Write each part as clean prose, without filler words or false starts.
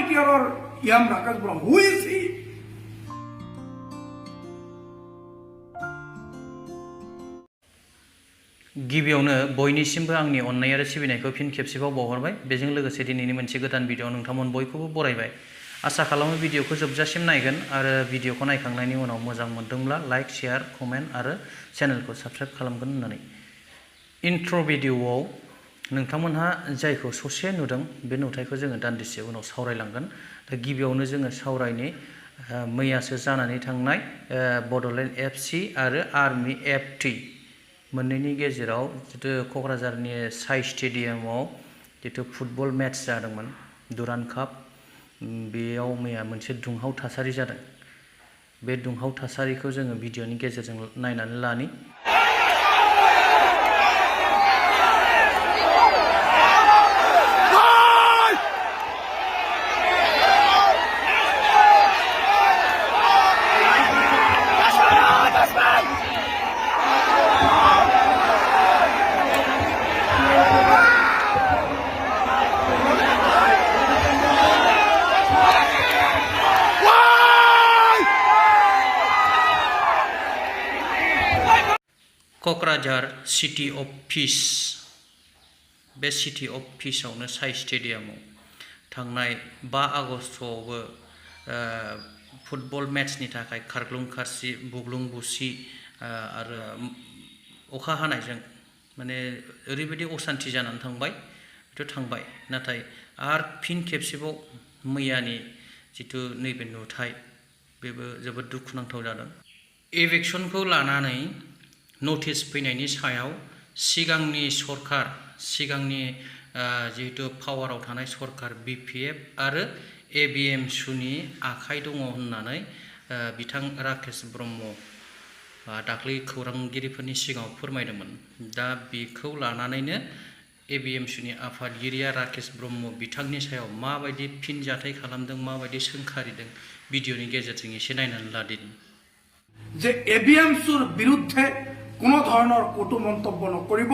BTR yam Rakesh Brahma? Who is he? गिबियावनो बयनिसिमबो आंनि अननाय आरो सिबिनायखौ फिन खेबसेबाव बावहरबाय। बेजों लोगोसे दिनैनि मोनसे गोदान भिडिअ नोंथांमोन बयखौबो बरायबाय। आसा खालामो भिडिअखौ जोबजासिम नायगोन आरो भिडिअखौ नायखांनायनि उनाव मोजां मोनदोंब्ला लाइक, शेयार, कमेन्ट आरो चेनेलखौ साबस्क्राइब खालामगोन होननानै। इन्ट्र भिडिअआव नोंथांमोनहा जायखौ ससे नुदों बे नुथायखौ जोङो दान्दिसे उनाव सावरायलांगोन। दा गिबियावनो जोङो सावरायनि मैयासो जानानै थांनाय बड'लेण्ड FC आरो आर्मि FT मोननैनि गेजेराव जितु क'क्राझारनि साइ स्टेडियामाव जितु फुटबल मेट्च जादोंमोन दुरान्ड काप, बेयाव मैया मोनसे दुंहाव थासारि जादों। बे दुंहाव थासारिखौ जोङो भिडिअनि गेजेरजों नायनानै लानि। क'क्राझार सिटि अफिस, बे सिटि अफिसावनो साइ स्टेडियामाव थांनाय 5 आगस्टआवबो फुटबल मेट्चनि थाखाय खारग्लुं खारसि, बुग्लुं बुसि आरो अखा हानायजों माने ओरैबायदि असान्थि जानानै थांबाय। नाथाय आरो फिन खेबसेबाव मैयानि जितु नैबे नुथाय बेबो जोबोद दुखुनांथाव जादों। इभिक्सनखौ लानानै नटिस फैनायनि सायाव सिगांनि जिहेतु पावाराव थानाय सरकार BPF आरो ABMSUनि आखाइ दङ होननानै बिथां राकेश ब्रह्म दाख्लै खौरांगिरिफोरनि सिगाङाव फोरमायदोंमोन। दा बेखौ लानानैनो ABMSUनि आफादगिरिया राकेश ब्रह्म बिथांनि सायाव माबायदि फिनजाथाय खालामदों, माबायदि सोंखारिदों, भिडिअनि गेजेरजों एसे नायनानै लादिनि। যে ABMSUৰ বিৰুদ্ধে কোনো ধৰণৰ কটু মন্তব্য নকৰিব,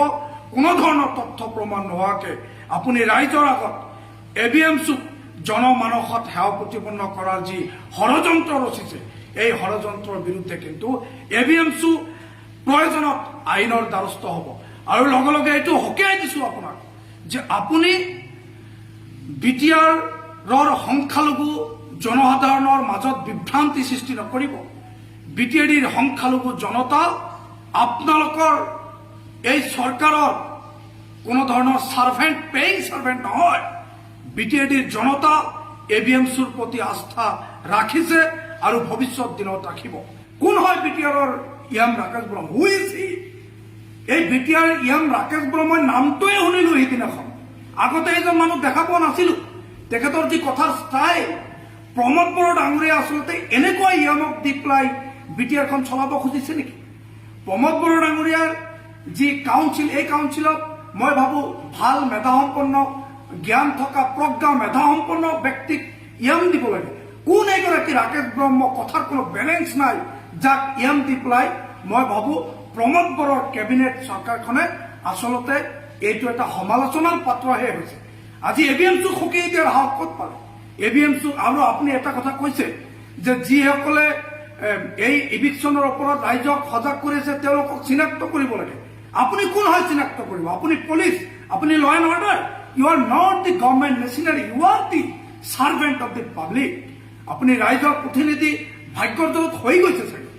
কোনো ধৰণৰ তথ্য প্ৰমাণ নোহোৱাকৈ আপুনি ৰাইজৰ আগত ABMSUক জনমানসত সেৱা প্ৰতিপন্ন কৰাৰ যি ষড়যন্ত্ৰ ৰচিছে, এই ষড়যন্ত্ৰৰ বিৰুদ্ধে কিন্তু ABMSU প্ৰয়োজনত আইনৰ দ্বাৰস্থ হ'ব। আৰু লগে লগে এইটো সকীয়াই দিছোঁ আপোনাক যে আপুনি BTRৰ সংখ্যালঘু জনসাধাৰণৰ মাজত বিভ্ৰান্তি সৃষ্টি নকৰিব। BTRৰ সংখ্যালঘু জনতা আপোনালোকৰ এই চৰকাৰৰ কোনো ধৰণৰ পেইং সাৰ্ভেণ্ট নহয়। BTRৰ জনতা ABMSUৰ প্ৰতি আস্থা ৰাখিছে আৰু ভৱিষ্যত দিনত ৰাখিব। কোন হয় BTRৰ EM Rakesh Brahma? Who is he? এই BTR ইয়াম ৰাকেশ ব্ৰহ্মৰ নামটোৱে শুনিলো সেইদিনাখন। আগতে এজন মানুহ দেখা পোৱা নাছিলো। তেখেতৰ যি কথাৰ ষ্টাইল, প্ৰমোদ বড়ো ডাঙৰীয়া আচলতে এনেকুৱা ইয়ামক দি পেলাই BTRখন চলাব খুজিছে নেকি? প্ৰমোদ বড়ো ডাঙৰীয়াৰ যি কাউন্সিল, এই কাউন্সিলত মই ভাবো ভাল মেধাসম্পন্ন, জ্ঞান থকা, প্ৰজ্ঞা মেধাসম্পন্ন ব্যক্তিক ইয়াম দিব লাগে। কোন এগৰাকী ৰাকেশ ব্ৰহ্ম, কথাৰ কোনো বেলেঞ্চ নাই, যাক ইয়াম দি পেলাই মই ভাবো প্ৰমোদ বড়োৰ কেবিনেট চৰকাৰখনে আচলতে এইটো এটা সমালোচনাৰ পাত্ৰহে হৈছে। আজি ABMSUক সকীয়াই দিয়াৰ সাহস ক'ত পালে? ABMSU আৰু আপুনি এটা কথা কৈছে যে যিসকলে এই ইভিকশ্যনৰ ওপৰত ৰাইজক সজাগ কৰিছে তেওঁলোকক চিনাক্ত কৰিব লাগে। আপুনি কোন হয় চিনাক্ত কৰিব? আপুনি পুলিচ, আপুনি law and order. You are not the government machinery, you are the servant of the public. আপুনি ৰাইজৰ প্ৰতিনিধি ভাগ্যৰ জগত হৈ গৈছে চাগে।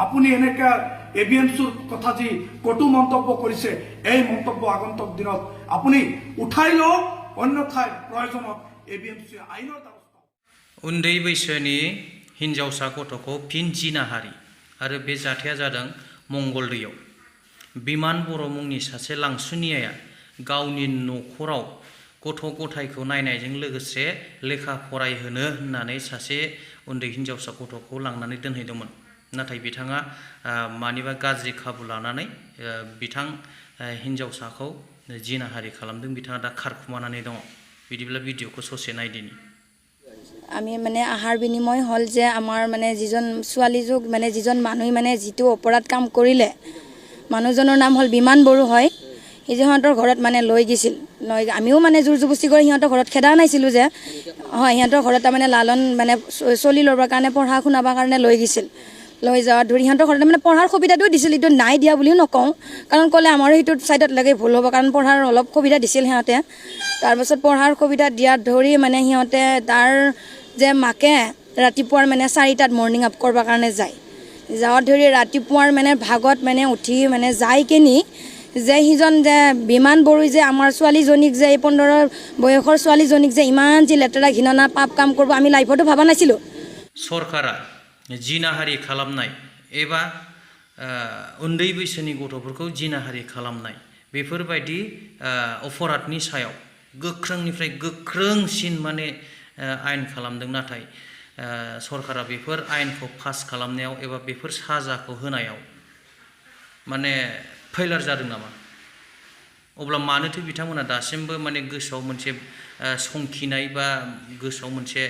আপুনি এনেকৈ ABMSUৰ কথা যি কটু মন্তব্য কৰিছে, এই মন্তব্য আগন্তুক দিনত আপুনি উঠাই লওক, অন্যথায় প্ৰয়োজনত ABMSUৱে আইনৰ দ্বাৰস্থ। उन्दै बैसोनि हिन्जावसा गथ'खौ फिन जिनाहारि आरो बे जाथाया जादों मंगलदैयाव। बिमान बर' मुंनि सासे लांसुनियाया गावनि न'खराव गथ' गथायखौ नायनायजों लोगोसे लेखा फरायहोनो होननानै सासे उन्दै हिन्जावसा गथ'खौ लांनानै दोनहैदोंमोन। नाथाय बिथाङा मानिबा गाज्रि खाबु लानानै बिथां हिन्जावसाखौ जिनाहारि खालामदों। बिथाङा दा खारखुमानानै दङ। बिदिब्ला भिडिअखौ ससे नायदिनि। আমি মানে আহাৰ বিনিময় হ'ল যে আমাৰ মানে যিজন ছোৱালীযোগ যিজন মানুহে যিটো অপৰাধ কাম কৰিলে, মানুহজনৰ নাম হ'ল বিমান বড়ো হয়। এই যে সিহঁতৰ ঘৰত মানে লৈ গৈছিল আমিও মানে জোৰ জবস্তি কৰি সিহঁতৰ ঘৰত খেদা নাছিলোঁ যে হয় সিহঁতৰ ঘৰত তাৰমানে লালন মানে চলি ল'বৰ কাৰণে পঢ়া শুনাবৰ কাৰণে লৈ গৈছিল লৈ যাওয়া ধৰি সিহঁতৰ ঘৰত মানে পঢ়াৰ সুবিধাটো দিছিল এইটো নাই দিয়া বুলিও নকওঁ কাৰণ ক'লে আমাৰ সেইটো ছাইডত লাগে ভুল হ'ব কাৰণ পঢ়াৰ অলপ সুবিধা দিছিল সিহঁতে তাৰপাছত পঢ়াৰ সুবিধা দিয়াত ধৰি মানে সিহঁতে তাৰ যে মাকে ৰাতিপুৱাৰ মানে 4টাত মৰ্ণিং আপ কৰিবৰ কাৰণে যায় যাওয়াত ধৰি ৰাতিপুৱাৰ মানে ভাগত মানে উঠি মানে যায় কিনি যে সিজন যে বিমান বড়োই যে আমাৰ ছোৱালীজনীক যে 15 বয়সৰ ছোৱালীজনীক যে ইমান যে লেতেৰা ঘিননা পাপ কাম কৰিব আমি লাইফতো ভাবা নাছিলোঁ सरकारा जिनाहारि खालामनाय एबा उन्दै बैसोनि गथ'फोरखौ जिनाहारि खालामनाय बेफोरबायदि अपराधनि सायाव गोख्रोंनिफ्राय गोख्रोंसिन माने आयेन खालामदों नाथाय सरकारा बेफोर आयेनखौ पास खालामनायाव एबा बेफोर साजाखौ होनायाव माने फेलार जादों नामा अब्ला मानोथो बिथांमोना दासिमबो माने गोसोआव मोनसे संखिनाय बा गोसोआव मोनसे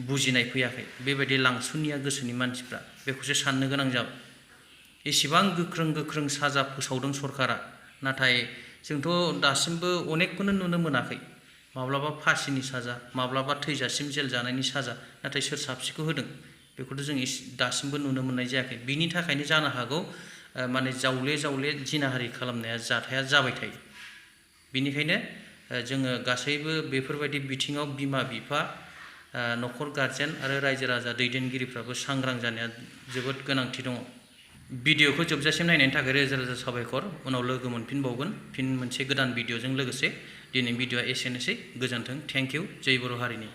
बुजिनाय फैयाखै बेबायदि लांसुनिया गोसोनि मानसिफ्रा बेखौसो साननो गोनां जाबाय एसेबां गोख्रों गोख्रों साजा फोसावदों सरकारा नाथाय जोंथ' दासिमबो अनेकखौनो नुनो मोनाखै माब्लाबा फासिनि साजा माब्लाबा थैजासिम जेल जानायनि साजा नाथाय सोर साबसिखौ होदों बेखौथ' जों दासिमबो नुनो मोननाय जायाखै बिनि थाखायनो जानो हागौ माने जावले जावले जिनाहारि खालामनाया जाथाया जाबाय थायो बिनिखायनो जोङो गासैबो बेफोरबायदि बिथिङाव बिमा बिफा न'खर गार्जेन आरो रायजो राजा दैदेनगिरिफ्राबो सांग्रां जानाया जोबोद गोनांथि दङ भिडिअखौ जोबजासिम नायनायनि थाखाय रोजा रोजा साबायखर उनाव लोगो मोनफिनबावगोन फिन मोनसे गोदान भिडिअजों लोगोसे दिनै भिडिअआ एसेनोसै गोजोन्थों थेंक इउ जय बर' हारिनि